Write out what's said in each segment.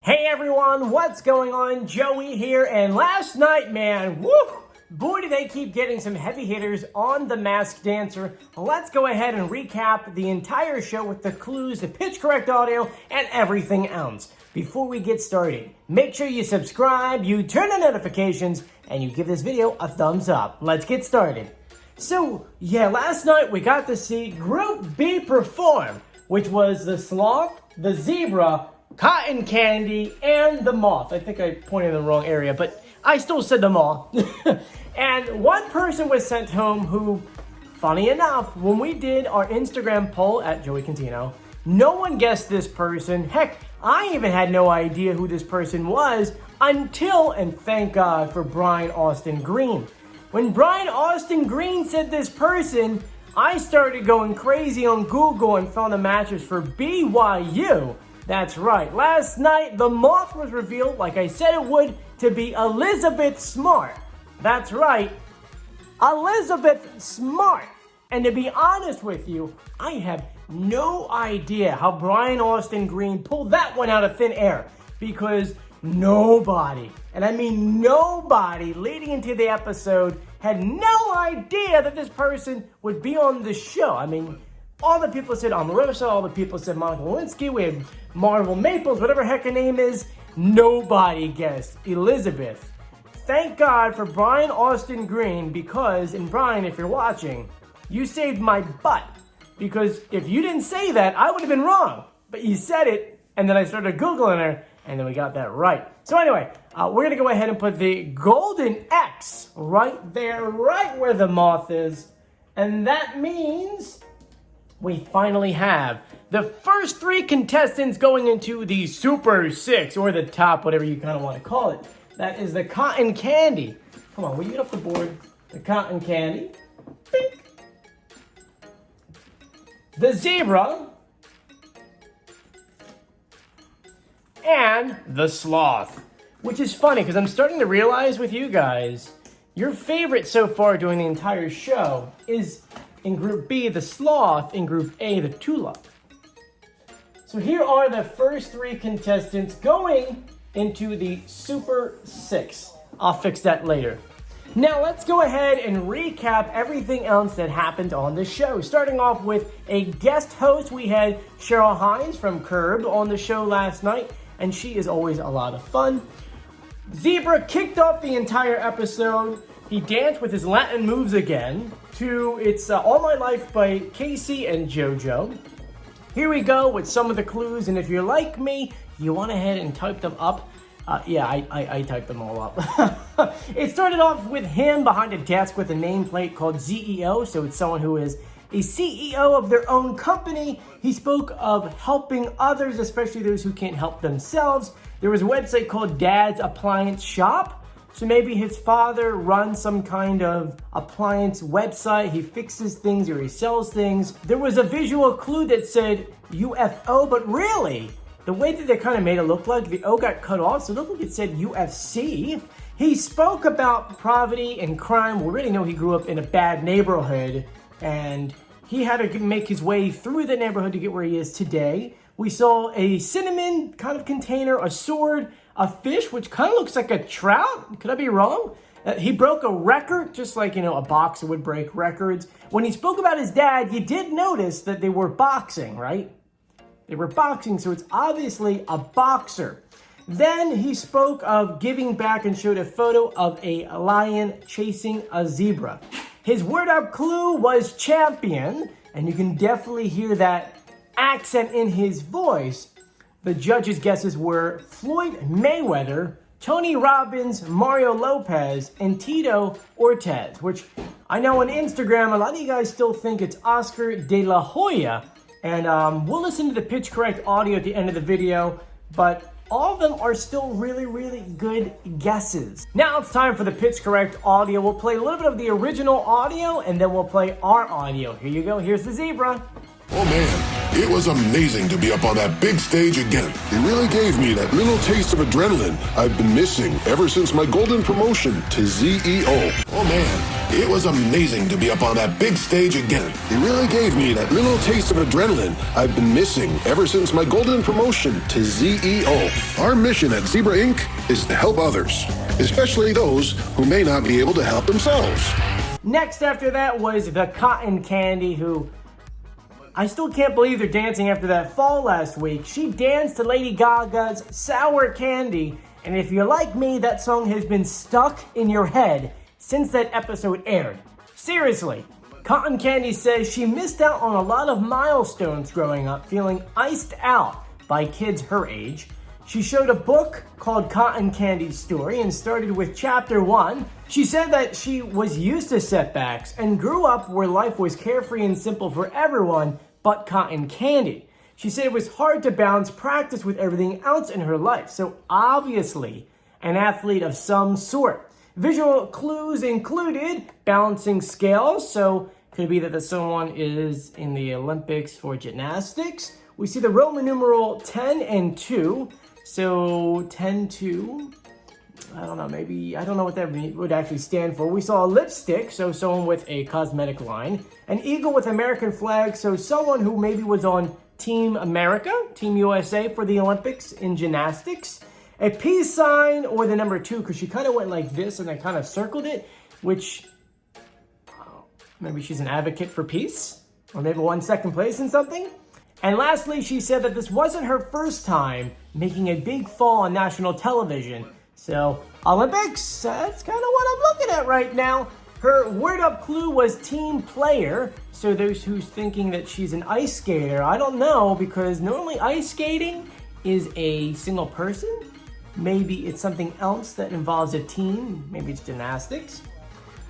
Hey everyone, what's going on? Joey here, and last night, man, boy did they keep getting some heavy hitters on The Masked Dancer. Let's go ahead and recap the entire show with the clues, the pitch correct audio, and everything else. Before we get started, make sure you subscribe, you turn on notifications, and you give this video a thumbs up. Let's get started. So, yeah, last night we got to see Group B perform, which was the Sloth, the Zebra, Cotton Candy, and the Moth. I think I pointed in the wrong area, but I still said them all. And one person was sent home who, funny enough, when we did our Instagram poll at Joey Contino, no one guessed this person. Heck, I even had no idea who this person was until, and thank God for Brian Austin Green. When Brian Austin Green said this person, I started going crazy on Google and found a mattress for BYU. That's right. Last night, the Moth was revealed, like I said it would, to be Elizabeth Smart. That's right. Elizabeth Smart. And to be honest with you, I have no idea how Brian Austin Green pulled that one out of thin air. Because nobody, and I mean nobody, leading into the episode had no idea that this person would be on the show. I mean, all the people said Omarosa, all the people said Monica Lewinsky, we had Marvel Maples, whatever heck her name is. Nobody guessed Elizabeth. Thank God for Brian Austin Green, because, and Brian, if you're watching, you saved my butt. Because if you didn't say that, I would have been wrong. But you said it, and then I started Googling her, and then we got that right. So anyway, we're going to go ahead and put the golden X right there, right where the Moth is. And that means we finally have the first three contestants going into the Super 6, or the top, whatever you kind of want to call it. That is the Cotton Candy. Come on, will you get off the board? The Cotton Candy. Bink. The Zebra. And the Sloth. Which is funny, because I'm starting to realize with you guys, your favorite so far during the entire show is in Group B, the Sloth, in Group A, the Tulip. So here are the first three contestants going into the Super 6. I'll fix that later. Now let's go ahead and recap everything else that happened on the show. Starting off with a guest host, we had Cheryl Hines from Curb on the show last night, and she is always a lot of fun. Zebra kicked off the entire episode. He danced with his Latin moves again to It's All My Life by Casey and JoJo. Here we go with some of the clues, and if you're like me, you went ahead and typed them up. I typed them all up. It started off with him behind a desk with a nameplate called CEO, so it's someone who is a CEO of their own company. He spoke of helping others, especially those who can't help themselves. There was a website called Dad's Appliance Shop. So maybe his father runs some kind of appliance website. He fixes things or he sells things. There was a visual clue that said UFO, but really, the way that they kind of made it look like, the O got cut off, so it looked like it said UFC. He spoke about poverty and crime. We really know he grew up in a bad neighborhood, and he had to make his way through the neighborhood to get where he is today. We saw a cinnamon kind of container, a sword, a fish, which kind of looks like a trout. Could I be wrong? He broke a record, just like, a boxer would break records. When he spoke about his dad, you did notice that they were boxing, right? They were boxing, so it's obviously a boxer. Then he spoke of giving back and showed a photo of a lion chasing a zebra. His word out clue was champion, and you can definitely hear that accent in his voice. The judges' guesses were Floyd Mayweather, Tony Robbins, Mario Lopez, and Tito Ortiz, which I know on Instagram, a lot of you guys still think it's Oscar De La Hoya. And we'll listen to the pitch correct audio at the end of the video, but all of them are still really, really good guesses. Now it's time for the pitch correct audio. We'll play a little bit of the original audio, and then we'll play our audio. Here you go. Here's the Zebra. Oh man, it was amazing to be up on that big stage again. It really gave me that little taste of adrenaline I've been missing ever since my golden promotion to CEO. Oh man, It was amazing to be up on that big stage again. It really gave me that little taste of adrenaline I've been missing ever since my golden promotion to ZEO. Our mission at Zebra Inc. is to help others, especially those who may not be able to help themselves. Next after that was the Cotton Candy, who I still can't believe they're dancing after that fall last week. She danced to Lady Gaga's Sour Candy, and if you're like me, that song has been stuck in your head since that episode aired. Seriously, Cotton Candy says she missed out on a lot of milestones growing up, feeling iced out by kids her age. She showed a book called Cotton Candy's Story and started with chapter 1. She said that she was used to setbacks and grew up where life was carefree and simple for everyone but Cotton Candy. She said it was hard to balance practice with everything else in her life, so obviously an athlete of some sort. Visual clues included balancing scales, so could be that someone is in the Olympics for gymnastics. We see the Roman numeral 10 and 2, so 10-2, I don't know, maybe, I don't know what that would actually stand for. We saw a lipstick, so someone with a cosmetic line. An eagle with American flag, so someone who maybe was on Team America, Team USA for the Olympics in gymnastics. A peace sign, or the number 2, because she kind of went like this and I kind of circled it, which maybe she's an advocate for peace, or maybe won second place in something. And lastly, she said that this wasn't her first time making a big fall on national television. So, Olympics, that's kind of what I'm looking at right now. Her word up clue was team player. So those who's thinking that she's an ice skater, I don't know, because normally ice skating is a single person. Maybe it's something else that involves a team. Maybe it's gymnastics.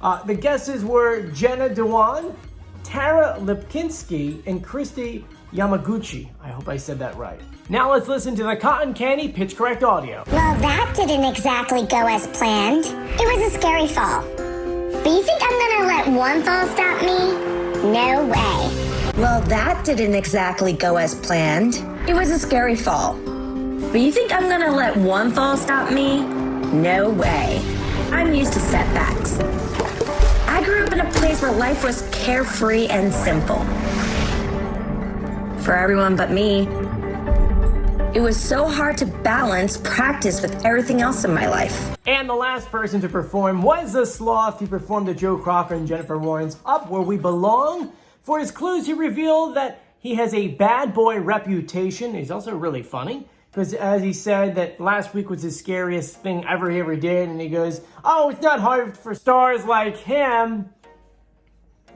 The guesses were Jenna Dewan, Tara Lipkinski, and Christy Yamaguchi. I hope I said that right. Now let's listen to the Cotton Candy pitch correct audio. Well, that didn't exactly go as planned. It was a scary fall. But you think I'm gonna let one fall stop me? No way. Well, that didn't exactly go as planned. It was a scary fall. But you think I'm gonna let one fall stop me? No way. I'm used to setbacks. I grew up in a place where life was carefree and simple. For everyone but me. It was so hard to balance practice with everything else in my life. And the last person to perform was the Sloth. He performed the Joe Crocker and Jennifer Warren's Up Where We Belong. For his clues, he revealed that he has a bad boy reputation. He's also really funny, because as he said that last week was his scariest thing he ever did, and he goes, oh, it's not hard for stars like him.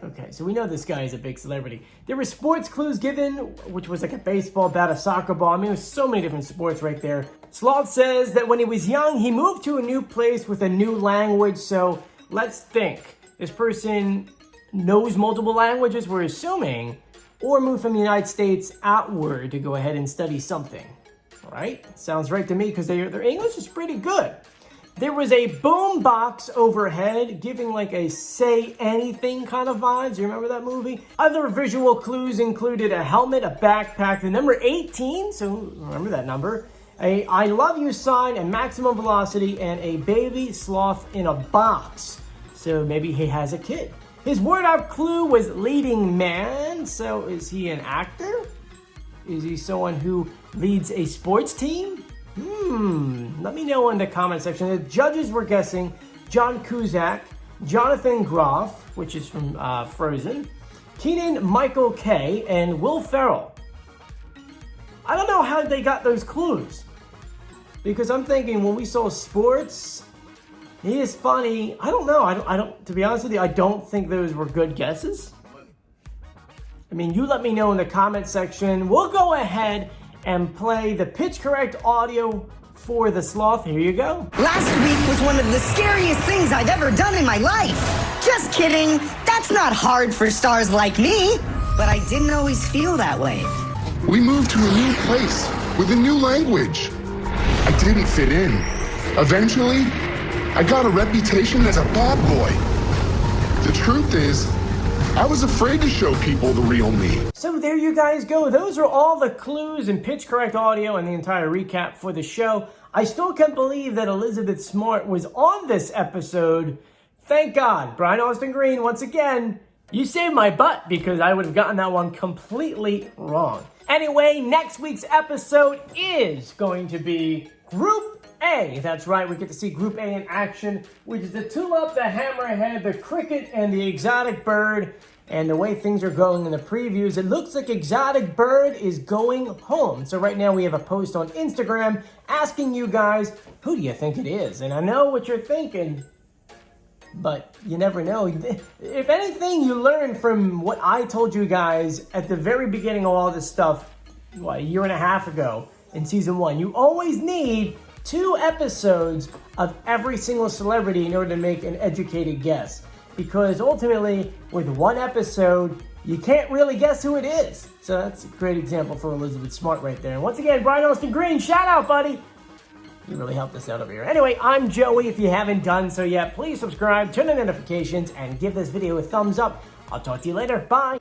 Okay, so we know this guy is a big celebrity. There were sports clues given, which was like a baseball bat, a soccer ball. I mean, there's so many different sports right there. Sloth says that when he was young, he moved to a new place with a new language. So let's think. This person knows multiple languages, we're assuming, or moved from the United States outward to go ahead and study something. All right? Sounds right to me, because their English is pretty good. There was a boom box overhead, giving like a say anything kind of vibes. You remember that movie? Other visual clues included a helmet, a backpack, the number 18, so remember that number, a I love you sign, a maximum velocity, and a baby sloth in a box. So maybe he has a kid. His word out clue was leading man. So is he an actor? Is he someone who leads a sports team? Let me know in the comment section. The judges were guessing John Cusack, Jonathan Groff, which is from Frozen, Keegan Michael Kay, and Will Ferrell. I don't know how they got those clues, because I'm thinking when we saw sports, he is funny. I don't know. I don't. To be honest with you, I don't think those were good guesses. I mean, you let me know in the comment section. We'll go ahead and play the pitch correct audio for the Sloth. Here you go. Last week was one of the scariest things I've ever done in my life. Just kidding. That's not hard for stars like me. But I didn't always feel that way. We moved to a new place with a new language. I didn't fit in. Eventually, I got a reputation as a bad boy. The truth is, I was afraid to show people the real me. So there you guys go. Those are all the clues and pitch correct audio and the entire recap for the show. I still can't believe that Elizabeth Smart was on this episode Thank God, Brian Austin Green, once again, you saved my butt because I would have gotten that one completely wrong. Anyway, next week's episode is going to be Group A. That's right, we get to see Group A in action, which is the Tulip, the Hammerhead, the Cricket, and the Exotic Bird. And the way things are going in the previews, it looks like Exotic Bird is going home. So right now we have a post on Instagram asking you guys, who do you think it is? And I know what you're thinking, but you never know. If anything, you learn from what I told you guys at the very beginning of all this stuff, a year and a half ago in season 1. You always need 2 episodes of every single celebrity in order to make an educated guess. Because ultimately, with 1 episode, you can't really guess who it is. So that's a great example for Elizabeth Smart right there. And once again, Brian Austin Green, shout out, buddy. You really helped us out over here. Anyway, I'm Joey. If you haven't done so yet, please subscribe, turn on notifications, and give this video a thumbs up. I'll talk to you later. Bye.